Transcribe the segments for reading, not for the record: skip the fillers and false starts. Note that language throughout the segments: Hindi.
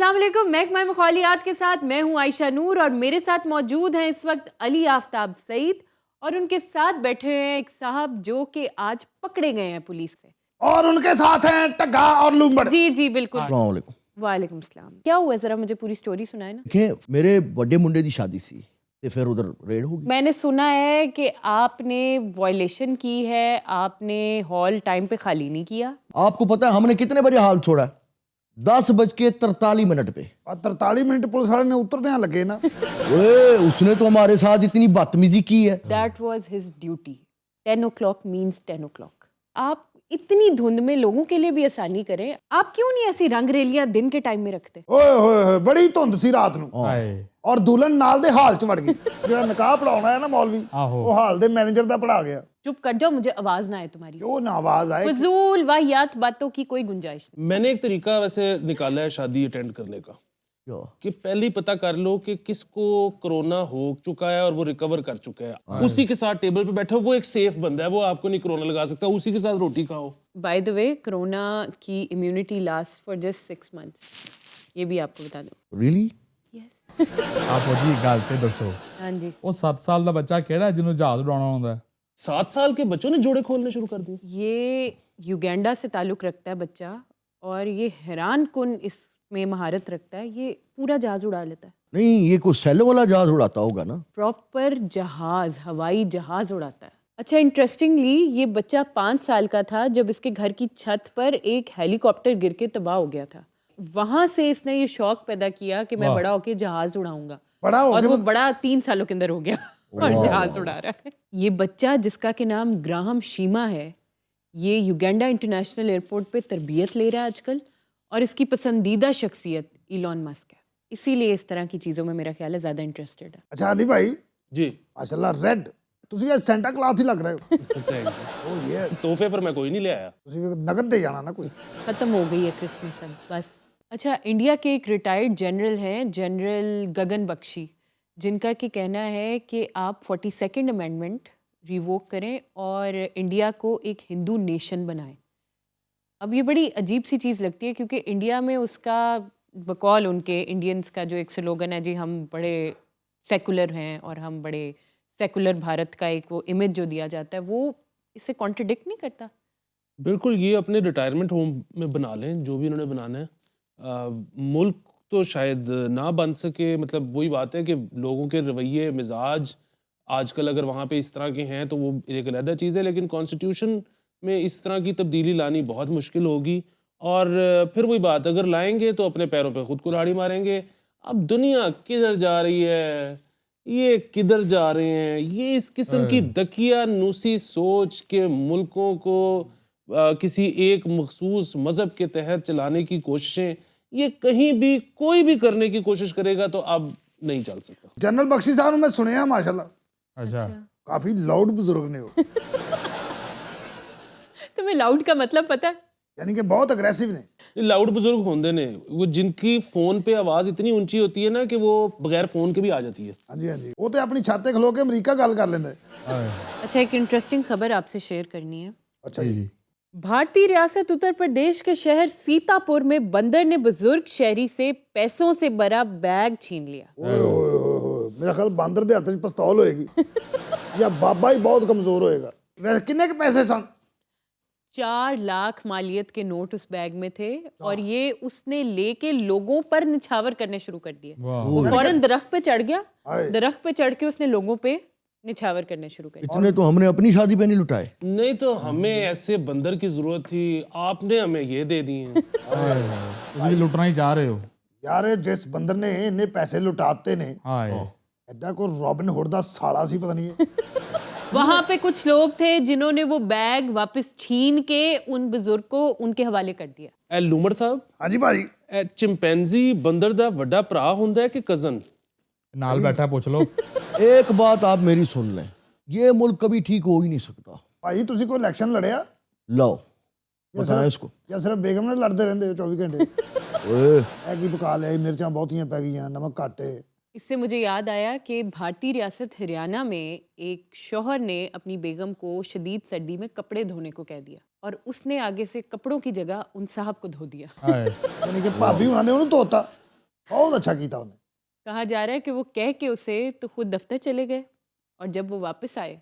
अस्सलाम वालेकुम, महकमा मुखालियात के साथ मैं हूं आयशा नूर और मेरे साथ मौजूद हैं इस वक्त अली आफ्ताब सईद और उनके साथ बैठे हैं एक साहब जो कि आज पकड़े गए हैं पुलिस से और उनके साथ हैं टग्गा और लूंबड़। जी जी बिल्कुल। अस्सलाम वालेकुम। वालेकुम सलाम। क्या हुआ, जरा मुझे पूरी स्टोरी सुनाए ना। देखें, मेरे बड़े मुंडे की शादी सी ते फिर उधर रेड होगी। मैंने सुना है कि आपने वायलेशन की है, आपने हॉल टाइम पे खाली नहीं किया। आपको पता है हमने कितने बजे हाल छोड़ा? 10:43 पे। और 43 मिनट पुलिस वाले ने उतरने लगे ना। ओए, उसने तो हमारे साथ इतनी बदतमीजी की है। That was his duty. 10 o'clock means 10 o'clock। आप इतनी धुंध में लोगों के लिए भी आसानी करें, आप क्यों नहीं ऐसी रंगरेलियां दिन के टाइम में रखते? ओए होए होए, बड़ी धुंध सी रात ਨੂੰ और दुल्हन ਨਾਲ ਦੇ ਹਾਲ ਚ ਵੜ ਗਈ। ਜਿਹੜਾ ਨਿਕਾਹ ਪੜਾਉਣਾ ਹੈ ਨਾ ਮੌਲਵੀ, ਉਹ ਹਾਲ ਦੇ ਮੈਨੇਜਰ ਦਾ ਪੜਾ ਗਿਆ। चुप कर जाओ, मुझे आवाज ना आए तुम्हारी। क्यों ना आवाज आए? फजूल वाहियात बातों की कोई गुंजाइश नहीं। मैंने एक तरीका वैसे निकाला है शादी अटेंड करने का कि पहले ही पता कर लो कि किसको कोरोना हो चुका है और वो रिकवर कर चुका है, उसी के साथ टेबल पे बैठो। वो एक सेफ बंदा है, वो आपको नहीं कोरोना लगा सकता, उसी के साथ रोटी खाओ। बाय द वे, कोरोना की immunity last for just 6 months, ये भी आपको बता दूं। रियली? ਆਪੋ ਜੀ ਗੱਲ ਤੇ ਦੱਸੋ, हाँ जी। ਉਹ 7 ਸਾਲ ਦਾ ਬੱਚਾ ਕਿਹੜਾ ਜਿਹਨੂੰ ਜਹਾਜ਼ ਉਡਾਉਣਾ ਆਉਂਦਾ ਹੈ? 7 साल के बच्चों ने जोड़े खोलने शुरू कर दिए। ये युगांडा से ताल्लुक़ रखता है बच्चा और ये हैरान कुन इसमें महारत रखता है, ये पूरा जहाज़ उड़ा लेता है। नहीं, ये कोई सेल वाला जहाज उड़ाता होगा ना? प्रॉपर जहाज़, हवाई जहाज़ उड़ाता है। अच्छा, इंटरेस्टिंगली ये बच्चा 5 साल का था जब इसके घर की छत पर एक हेलीकॉप्टर गिर के तबाह हो गया था। वहां से इसने ये शौक पैदा किया कि मैं बड़ा होके जहाज उड़ाऊंगा, बड़ा हो और गया वो बड़ा 3 सालों के अंदर हो गया और जहाज उड़ा रहा है। ये बच्चा जिसका के नाम ग्राहम शीमा है, ये युगांडा इंटरनेशनल एयरपोर्ट पे तरबियत ले रहा है आजकल और इसकी पसंदीदा शख्सियत इलॉन मस्क है, इसीलिए इस तरह की चीज़ों में मेरा ख्याल है ज़्यादा इंटरेस्टेड है। अच्छा अली भाई जी माशाल्लाह रेड, ਤੁਸੀਂ ਅੱਜ ਸੈਂਟਾ ਕਲਾਸ ਹੀ ਲੱਗ ਰਹੇ ਹੋ। ਉਹ ਇਹ तोहफे पर मैं कोई नहीं ले आया। ਤੁਸੀਂ ਨਗਦ ਦੇ ਜਾਣਾ ਨਾ ਕੋਈ। ख़त्म हो गई है क्रिसमस अब बस। अच्छा, इंडिया के एक रिटायर्ड जनरल हैं, जनरल गगन बख्शी, जिनका कि कहना है कि आप 42nd अमेंडमेंट रिवोक करें और इंडिया को एक हिंदू नेशन बनाएं। अब ये बड़ी अजीब सी चीज़ लगती है क्योंकि इंडिया में उसका बकौल उनके इंडियंस का जो एक स्लोगन है, जी हम बड़े सेकुलर हैं और हम बड़े सेकुलर भारत का एक वो इमेज जो दिया जाता है, वो इससे कॉन्ट्रडिक्ट नहीं करता? बिल्कुल, ये अपने रिटायरमेंट होम में बना लें जो भी इन्होंने बनाना है। मुल्क तो शायद ना बन सके, मतलब वही बात है कि लोगों के रवैये मिजाज आजकल अगर वहाँ पे इस तरह के हैं तो वो एक अलग चीज़ है, लेकिन कॉन्स्टिट्यूशन में इस तरह की तब्दीली लानी बहुत मुश्किल होगी। और फिर वही बात, अगर लाएंगे तो अपने पैरों पे खुद कुल्हाड़ी मारेंगे। अब दुनिया किधर जा रही है, ये किधर जा रहे हैं, ये इस किस्म की दकियानूसी सोच के मुल्कों को किसी एक मखसूस मज़हब के तहत चलाने की कोशिशें, ये कहीं भी कोई भी करने की कोशिश करेगा तो अब नहीं चल सकता। जनरल बख्शी साहब ਨੂੰ ਮੈਂ ਸੁਣਿਆ माशाल्लाह ਅੱਛਾ, काफी लाउड बुजुर्ग ने हो। तुम्हें लाउड का मतलब पता है? यानी कि बहुत अग्रेसिव ने। ये लाउड बुजुर्ग होंदे ने वो जिनकी फोन पे आवाज इतनी ऊंची होती है ना कि वो बगैर फोन के भी आ जाती है। हाँ जी हाँ जी, वो तो अपनी छाते खलो के अमेरिका गल कर लेंदा है। अच्छा, एक इंटरेस्टिंग खबर आपसे शेयर करनी है। अच्छा ਜੀ जी। ਜੀ भारतीय रियासत उत्तर प्रदेश के शहर सीतापुर में बंदर ने बुजुर्ग शहरी से पैसों से भरा बैग छीन लिया। ओए ओए ओए ओए, मेरा ख्याल बांदर दे हत्थ 'ਚ पिस्तौल होएगी या बाबा ही बहुत कमजोर होएगा। वैसे कितने के पैसे सन? 4 लाख मालियत के नोट उस बैग में थे और ये उसने लेके लोगों पर निछावर करने शुरू कर दिए। वो फौरन दरख्त पे चढ़ गया, हाय। दरख्त पे चढ़ के उसने लोगों पे निछावर करने शुरू कर दिया। इतने तो हमने अपनी शादी पे नहीं लुटाए। नहीं तो हमें ऐसे बंदर की जरूरत थी, आपने हमें ये दे दिए। ਤੁਸੀਂ ਵੀ ਲੁੱਟਣਾ ਹੀ ਜਾ ਰਹੇ ਹੋ। यार ये जिस बंदर ने इन्ने पैसे लुटाते ने, ਹਾਏ, ऐडा को रॉबिन हुड दा साला सी पता नहीं है। वहां पे कुछ लोग थे जिन्होंने वो बैग वापस छीन के उन बुजुर्ग को उनके हवाले कर दिया। ए लूमड़ साहब, हाँ जी भाई। ए चिंपैंजी बंदर दा वड्डा भरा हुंदा है कि कजन? ਨਾਲ ਬੈਠਾ ਪੁੱਛ ਲਓ। एक बात आप मेरी सुन लें, ये मुल्क कभी ठीक हो ही नहीं सकता। भाई तुसी कोई इलेक्शन लड़िया लो बताएं इसको। या सिर्फ बेगम ने लड़ते रहंदे हो 24 घंटे? ओए, ए की पका लिया, मिर्चां बहुतियां पै गईयां, नमक घट है। इससे मुझे याद आया कि भारतीय रियासत हरियाणा में एक शौहर ने अपनी बेगम को शदीद सर्दी में कपड़े धोने को कह दिया और उसने आगे से कपड़ों की जगह उन साहब को धो दिया। ਹਾਏ, यानी कि भाभी उन्होंने उन्हें धोता। बहुत अच्छा किया उन्हें। कहा जा रहा है कि वो कह के उसे तो खुद दफ्तर चले गए और जब वो वापस आए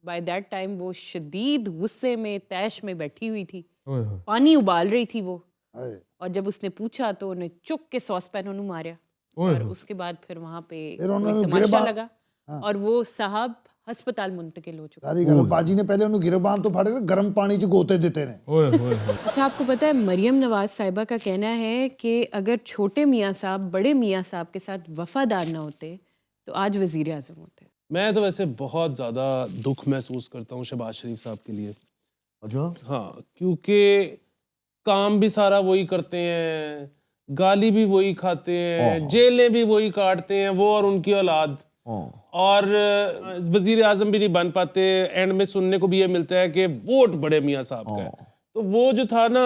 बाय दैट टाइम वो शदीद गुस्से में तैश में बैठी हुई थी, ओए होए पानी उबाल रही थी वो, हाय। और जब उसने पूछा तो उन्हें चुक के सॉस पैन उन्हें मारा ओए और होए उसके बाद फिर वहाँ पे फिर कोई उन्होंने तमाशा गिरबान- लगा और वो साहब हस्पताल मुंतकिल हो चुका। सारी गल बाजी ने पहले उन्हें गिरबान तो फाड़े गर्म पानी च गोते दिते ने। ओए होए होए अच्छा, आपको पता है मरियम नवाज साहिबा का कहना है कि अगर छोटे मियाँ साहब बड़े मियाँ साहब के साथ वफादार ना होते तो आज वजीर आजम होते। मैं तो वैसे बहुत ज़्यादा दुख महसूस करता हूँ शहबाज शरीफ साहब के लिए। अच्छा, हाँ, क्योंकि काम भी सारा वही करते हैं, गाली भी वही खाते हैं, जेलें भी वही काटते हैं, वो और उनकी औलाद। हाँ, और वजीर आजम भी नहीं बन पाते। एंड में सुनने को भी ये मिलता है कि वोट बड़े मियाँ साहब का है। तो वो जो था ना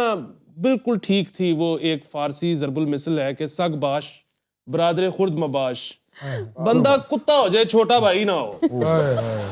बिल्कुल ठीक थी। वो एक फारसी ज़रबुल मिसल है कि सग बाश बरादर खुर्द मबाश, बंदा कुत्ता हो जाए छोटा भाई ना हो। ओए होए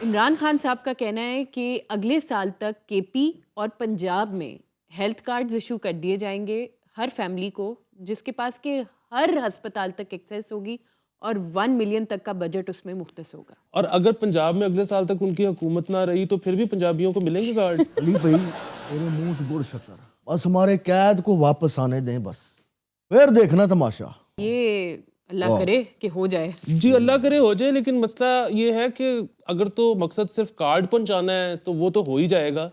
इमरान खान साहब का कहना है कि अगले साल तक केपी और पंजाब में हेल्थ कार्ड्स इशू कर दिए जाएंगे हर फैमिली को, जिसके पास के हर अस्पताल तक एक्सेस होगी और 1 मिलियन तक का बजट उसमें मुख्तस होगा। और अगर पंजाब में अगले साल तक उनकी हुकूमत ना रही तो फिर भी पंजाबियों को मिलेंगे कार्ड। अली भाई तेरे मुंह च गुड़ शक्कर, बस हमारे कैद को वापस आने दें, बस फिर देखना तमाशा। ये अल्लाह करे कि हो जाए। जी अल्लाह करे हो जाए, लेकिन मसला ये है कि अगर तो मकसद सिर्फ कार्ड पहुंचाना है तो वो तो हो ही जाएगा।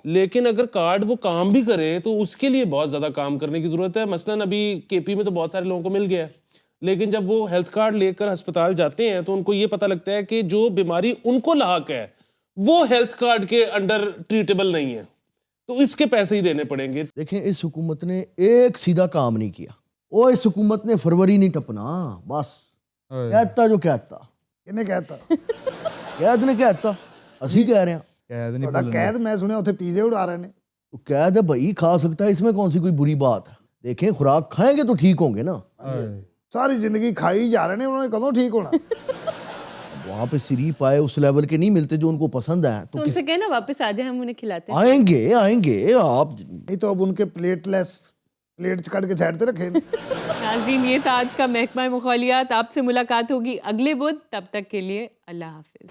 लेकिन अगर कार्ड वो काम भी करे तो उसके लिए बहुत ज्यादा काम करने की जरूरत है। मसलन अभी केपी में तो बहुत सारे लोगों को मिल गया है, लेकिन जब वो हेल्थ कार्ड लेकर अस्पताल जाते हैं तो उनको ये पता लगता है कि जो बीमारी उनको लाक है वो हेल्थ कार्ड के अंडर ट्रीटेबल नहीं है, तो इसके पैसे ही देने पड़ेंगे। देखें, इस हुकूमत ने एक सीधा काम नहीं किया। ओ इस हुकूमत ने फरवरी नहीं टपना, बस ओए कहता जो कहता, किन्ने कहता कैद ने कहता, असी कह रहे हैं। कैद नहीं ਤੁਹਾਡਾ ਕੈਦ ਮੈਂ ਸੁਣਿਆ ਉੱਥੇ ਪੀਜ਼ੇ ਉਡਾ ਰਹੇ ਨੇ। तो कैद है भाई, खा सकता है, इसमें कौन सी कोई बुरी बात है। देखें, खुराक खाएंगे तो ठीक होंगे ना। ओए ਸਾਰੀ ਜ਼ਿੰਦਗੀ ਖਾਈ ਜਾ ਰਹੇ ਨੇ, ਉਹਨਾਂ ਨੇ ਕਦੋਂ ਠੀਕ ਹੋਣਾ। वहाँ पे सिरी पाए उस लेवल के नहीं मिलते जो उनको पसंद है, तो उनसे कहना वापस आ जाए, हम उन्हें खिलाते हैं। आएंगे आएंगे आप। नहीं तो अब उनके प्लेटलेस प्लेट च कट के साइड पे रखे ने। नाज़रीन, ये था आज का महकमा मुखालियात। आपसे मुलाकात होगी अगले बुध, तब तक के लिए अल्लाह हाफिज।